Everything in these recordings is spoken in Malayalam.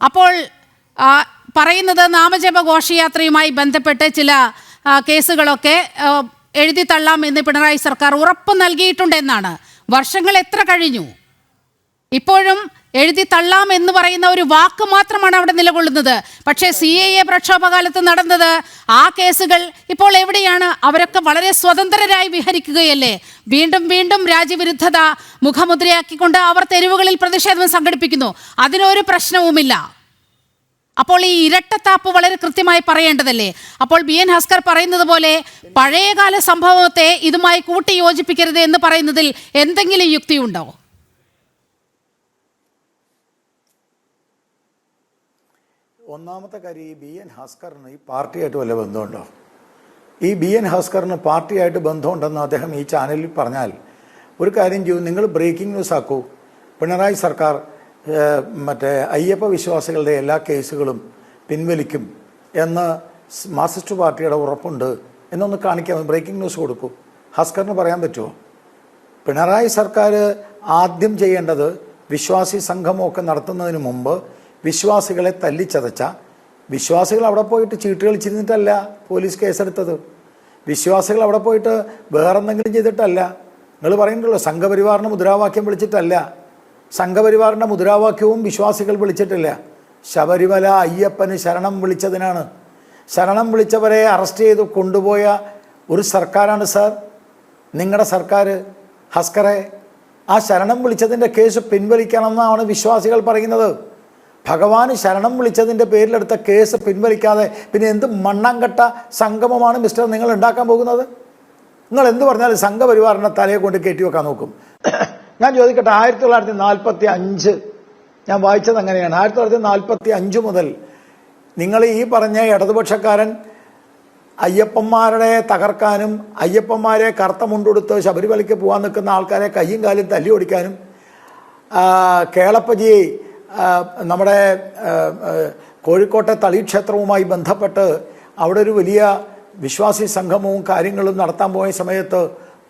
അപ്പോൾ പറയുന്നത് നാമജപ ഘോഷയാത്രയുമായി ബന്ധപ്പെട്ട് ചില കേസുകളൊക്കെ എഴുതി തള്ളാം എന്ന് പിണറായി സർക്കാർ ഉറപ്പ് നൽകിയിട്ടുണ്ടെന്നാണ്. വർഷങ്ങൾ എത്ര കഴിഞ്ഞു, ഇപ്പോഴും എഴുതി തള്ളാം എന്ന് പറയുന്ന ഒരു വാക്ക് മാത്രമാണ് അവിടെ നിലകൊള്ളുന്നത്. പക്ഷേ CAA പ്രക്ഷോഭകാലത്ത് നടന്നത്, ആ കേസുകൾ ഇപ്പോൾ എവിടെയാണ്? അവരൊക്കെ വളരെ സ്വതന്ത്രരായി വിഹരിക്കുകയല്ലേ. വീണ്ടും വീണ്ടും രാജ്യവിരുദ്ധത മുഖമുദ്രയാക്കിക്കൊണ്ട് അവർ തെരുവുകളിൽ പ്രതിഷേധം സംഘടിപ്പിക്കുന്നു. അതിനൊരു പ്രശ്നവുമില്ല. അപ്പോൾ ഈ ഇരട്ടത്താപ്പ് വളരെ കൃത്യമായി പറയേണ്ടതല്ലേ? അപ്പോൾ BN ഹസ്കർ പറയുന്നത് പോലെ പഴയകാല സംഭവത്തെ ഇതുമായി കൂട്ടി യോജിപ്പിക്കരുത് എന്ന് പറയുന്നതിൽ എന്തെങ്കിലും യുക്തിയുണ്ടോ? ഒന്നാമത്തെ കാര്യം, ഈ BN ഹസ്കറിന് ഈ പാർട്ടിയായിട്ട് വല്ല ബന്ധമുണ്ടോ? ഈ BN ഹസ്കറിന് പാർട്ടിയായിട്ട് ബന്ധമുണ്ടെന്ന് അദ്ദേഹം ഈ ചാനലിൽ പറഞ്ഞാൽ ഒരു കാര്യം ചെയ്യൂ, നിങ്ങൾ ബ്രേക്കിംഗ് ന്യൂസ് ആക്കൂ. പിണറായി സർക്കാർ മറ്റേ അയ്യപ്പ വിശ്വാസികളുടെ എല്ലാ കേസുകളും പിൻവലിക്കും എന്ന് മാർക്സിസ്റ്റ് പാർട്ടിയുടെ ഉറപ്പുണ്ട് എന്നൊന്ന് കാണിക്കാൻ ബ്രേക്കിംഗ് ന്യൂസ് കൊടുക്കൂ. ഹസ്കറിന് പറയാൻ പറ്റുമോ? പിണറായി സർക്കാർ ആദ്യം ചെയ്യേണ്ടത് വിശ്വാസി സംഗമമൊക്കെ നടത്തുന്നതിന് മുമ്പ് വിശ്വാസികളെ തല്ലിച്ചതച്ച, വിശ്വാസികൾ അവിടെ പോയിട്ട് ചീട്ട് കളിച്ചിരുന്നിട്ടല്ല പോലീസ് കേസെടുത്തത്, വിശ്വാസികൾ അവിടെ പോയിട്ട് വേറെന്തെങ്കിലും ചെയ്തിട്ടല്ല. നിങ്ങൾ പറയുന്നുണ്ടല്ലോ സംഘപരിവാറിന് മുദ്രാവാക്യം വിളിച്ചിട്ടല്ല. സംഘപരിവാറിൻ്റെ മുദ്രാവാക്യവും വിശ്വാസികൾ വിളിച്ചിട്ടില്ല. ശബരിമല അയ്യപ്പന് ശരണം വിളിച്ചതിനാണ്. ശരണം വിളിച്ചവരെ അറസ്റ്റ് ചെയ്ത് കൊണ്ടുപോയ ഒരു സർക്കാരാണ് സാർ നിങ്ങളുടെ സർക്കാർ. ഹസ്കറെ, ആ ശരണം വിളിച്ചതിൻ്റെ കേസ് പിൻവലിക്കണമെന്നാണ് വിശ്വാസികൾ പറയുന്നത്. ഭഗവാന് ശരണം വിളിച്ചതിൻ്റെ പേരിലെടുത്ത കേസ് പിൻവലിക്കാതെ പിന്നെ എന്ത് മണ്ണാങ്കട്ട സംഗമമാണ് മിസ്റ്റർ നിങ്ങൾ ഉണ്ടാക്കാൻ പോകുന്നത്? നിങ്ങൾ എന്ത് പറഞ്ഞാലും സംഘപരിവാറിനെ തലയെ കൊണ്ട് കയറ്റി വെക്കാൻ നോക്കും. ഞാൻ ചോദിക്കട്ടെ, 1945 ഞാൻ വായിച്ചത് അങ്ങനെയാണ്. 1945 മുതൽ നിങ്ങൾ ഈ പറഞ്ഞ ഇടതുപക്ഷക്കാരൻ അയ്യപ്പന്മാരെ തകർക്കാനും അയ്യപ്പന്മാരെ കറുത്ത മുണ്ടുടുത്ത് ശബരിമലയ്ക്ക് പോകാൻ നിൽക്കുന്ന ആൾക്കാരെ കയ്യും കാലും തല്ലി ഓടിക്കാനും കേളപ്പജി നമ്മുടെ കോഴിക്കോട്ടെ തളീക്ഷേത്രവുമായി ബന്ധപ്പെട്ട് അവിടെ ഒരു വലിയ വിശ്വാസി സംഗമവും കാര്യങ്ങളും നടത്താൻ പോയ സമയത്ത്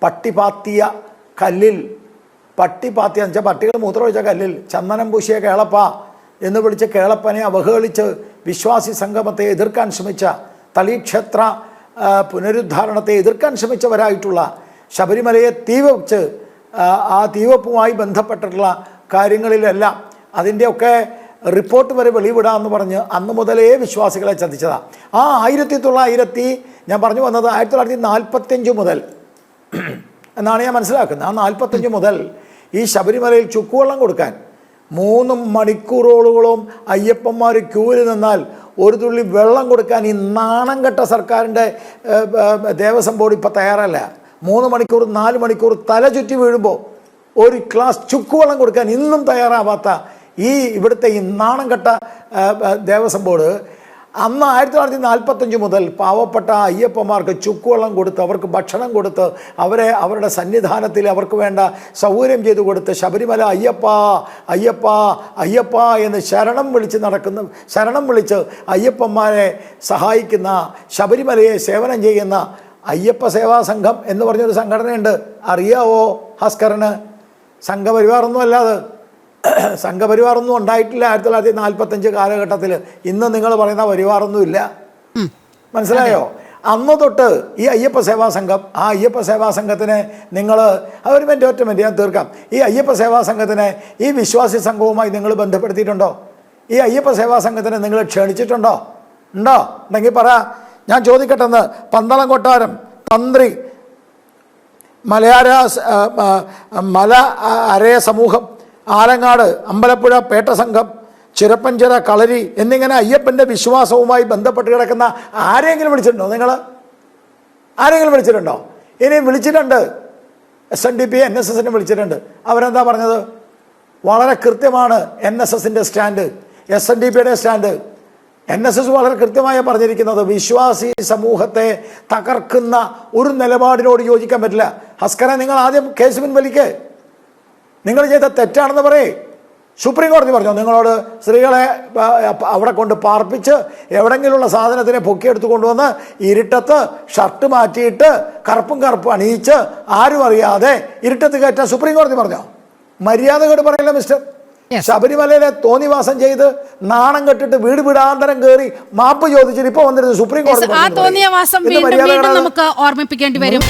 പട്ടിപാത്തിയ കല്ലിൽ, പട്ടിപാത്തിയ എന്ന് വെച്ചാൽ പട്ടികൾ മൂത്രമൊഴിച്ച കല്ലിൽ ചന്ദനം പൂശിയ കേളപ്പ എന്ന് വിളിച്ച് കേളപ്പനെ അവഹേളിച്ച് വിശ്വാസി സംഗമത്തെ എതിർക്കാൻ ശ്രമിച്ച, തളീക്ഷേത്ര പുനരുദ്ധാരണത്തെ എതിർക്കാൻ ശ്രമിച്ചവരായിട്ടുള്ള, ശബരിമലയെ തീവച്ച് ആ തീവപ്പുമായി ബന്ധപ്പെട്ടിട്ടുള്ള കാര്യങ്ങളിലെല്ലാം അതിൻ്റെയൊക്കെ റിപ്പോർട്ട് വരെ വെളിവിടാമെന്ന് പറഞ്ഞ് അന്ന് മുതലേ വിശ്വാസികളെ ചതിച്ചതാണ്. ആ 1900 ഞാൻ പറഞ്ഞു വന്നത് 1945 മുതൽ എന്നാണ് ഞാൻ മനസ്സിലാക്കുന്നത്. ആ 45 മുതൽ ഈ ശബരിമലയിൽ ചുക്കുവെള്ളം കൊടുക്കാൻ 3 മണിക്കൂറോളം അയ്യപ്പന്മാർ ക്യൂവിൽ നിന്നാൽ ഒരു തുള്ളി വെള്ളം കൊടുക്കാൻ ഈ നാണം കെട്ട സർക്കാരിൻ്റെ ദേവസ്വം ബോർഡ് ഇപ്പം തയ്യാറല്ല. 3 മണിക്കൂർ 4 മണിക്കൂർ തല ചുറ്റി വീഴുമ്പോൾ ഒരു ഗ്ലാസ് ചുക്കുവെള്ളം കൊടുക്കാൻ ഇന്നും തയ്യാറാവാത്ത ഈ ഇവിടുത്തെ ഈ നാണം കെട്ട ദേവസ്വം ബോർഡ് അന്ന് 1945 മുതൽ പാവപ്പെട്ട അയ്യപ്പന്മാർക്ക് ചുക്കുവെള്ളം കൊടുത്ത്, അവർക്ക് ഭക്ഷണം കൊടുത്ത്, അവരെ അവരുടെ സന്നിധാനത്തിൽ അവർക്ക് വേണ്ട സൗകര്യം ചെയ്തു കൊടുത്ത്, ശബരിമല അയ്യപ്പ അയ്യപ്പ അയ്യപ്പ എന്ന് ശരണം വിളിച്ച് അയ്യപ്പന്മാരെ സഹായിക്കുന്ന, ശബരിമലയെ സേവനം ചെയ്യുന്ന അയ്യപ്പ സേവാ സംഘം എന്ന് പറഞ്ഞൊരു സംഘടനയുണ്ട്. അറിയാവോ ഹസ്കറിന്? സംഘപരിവാറൊന്നും അല്ലാതെ, സംഘപരിവാറൊന്നും ഉണ്ടായിട്ടില്ല 1945 കാലഘട്ടത്തിൽ. ഇന്ന് നിങ്ങൾ പറയുന്ന പരിവാറൊന്നുമില്ല, മനസ്സിലായോ? അന്ന് തൊട്ട് ഈ അയ്യപ്പ സേവാ സംഘം, ആ അയ്യപ്പ സേവാ സംഘത്തിനെ നിങ്ങൾ ഒറ്റ മിനിറ്റ് ഞാൻ തീർക്കാം. ഈ അയ്യപ്പ സേവാ സംഘത്തിനെ ഈ വിശ്വാസി സംഘവുമായി നിങ്ങൾ ബന്ധപ്പെടുത്തിയിട്ടുണ്ടോ? ഈ അയ്യപ്പ സേവാ സംഘത്തിനെ നിങ്ങൾ ക്ഷണിച്ചിട്ടുണ്ടോ? ഉണ്ടെങ്കിൽ പറ. ഞാൻ ചോദിക്കട്ടെന്ന്. പന്തളം കൊട്ടാരം തന്ത്രി, മല അരയ സമൂഹം, ആലങ്ങാട് അമ്പലപ്പുഴ പേട്ട സംഘം, ചിറപ്പഞ്ചിറ കളരി എന്നിങ്ങനെ അയ്യപ്പൻ്റെ വിശ്വാസവുമായി ബന്ധപ്പെട്ട് കിടക്കുന്ന ആരെങ്കിലും വിളിച്ചിട്ടുണ്ടോ? നിങ്ങൾ ആരെങ്കിലും വിളിച്ചിട്ടുണ്ടോ? ഇനിയും വിളിച്ചിട്ടുണ്ട്. SNDP NSSനെ വിളിച്ചിട്ടുണ്ട്. അവരെന്താ പറഞ്ഞത്? വളരെ കൃത്യമാണ് NSSൻ്റെ സ്റ്റാൻഡ്, SNDPയുടെ സ്റ്റാൻഡ്. NSS വളരെ കൃത്യമായി പറഞ്ഞിരിക്കുന്നത് വിശ്വാസി സമൂഹത്തെ തകർക്കുന്ന ഒരു നിലപാടിനോട് യോജിക്കാൻ പറ്റില്ല. ഹസ്കറെ, നിങ്ങൾ ആദ്യം കേസ് പിൻവലിക്ക്. നിങ്ങൾ ചെയ്ത തെറ്റാണെന്ന് പറയേ. സുപ്രീം കോടതി പറഞ്ഞു നിങ്ങളോട് സ്ത്രീകളെ അവിടെ കൊണ്ട് പാർപ്പിച്ച് എവിടെങ്കിലുള്ള സാധനത്തിനെ പൊക്കിയെടുത്ത് കൊണ്ടുവന്ന് ഇരുട്ടത്ത് ഷർട്ട് മാറ്റിയിട്ട് കറുപ്പും അണിയിച്ച് ആരും അറിയാതെ ഇരുട്ടത്ത് കയറ്റാൻ സുപ്രീം കോടതി പറഞ്ഞോ? മര്യാദ കേട് പറയില്ല മിസ്റ്റർ. ശബരിമലയിലെ തോന്നിവാസം ചെയ്ത് നാണം കെട്ടിട്ട് വീട് വീടാന്തരം കയറി മാപ്പ് ചോദിച്ചിട്ട് ഇപ്പൊ വന്നിരുന്നു സുപ്രീം കോടതി. ആ തോന്നിയ വാസം വീണ്ടും വീണ്ടും നമുക്ക് ഓർമ്മിപ്പിക്കേണ്ടി വരും.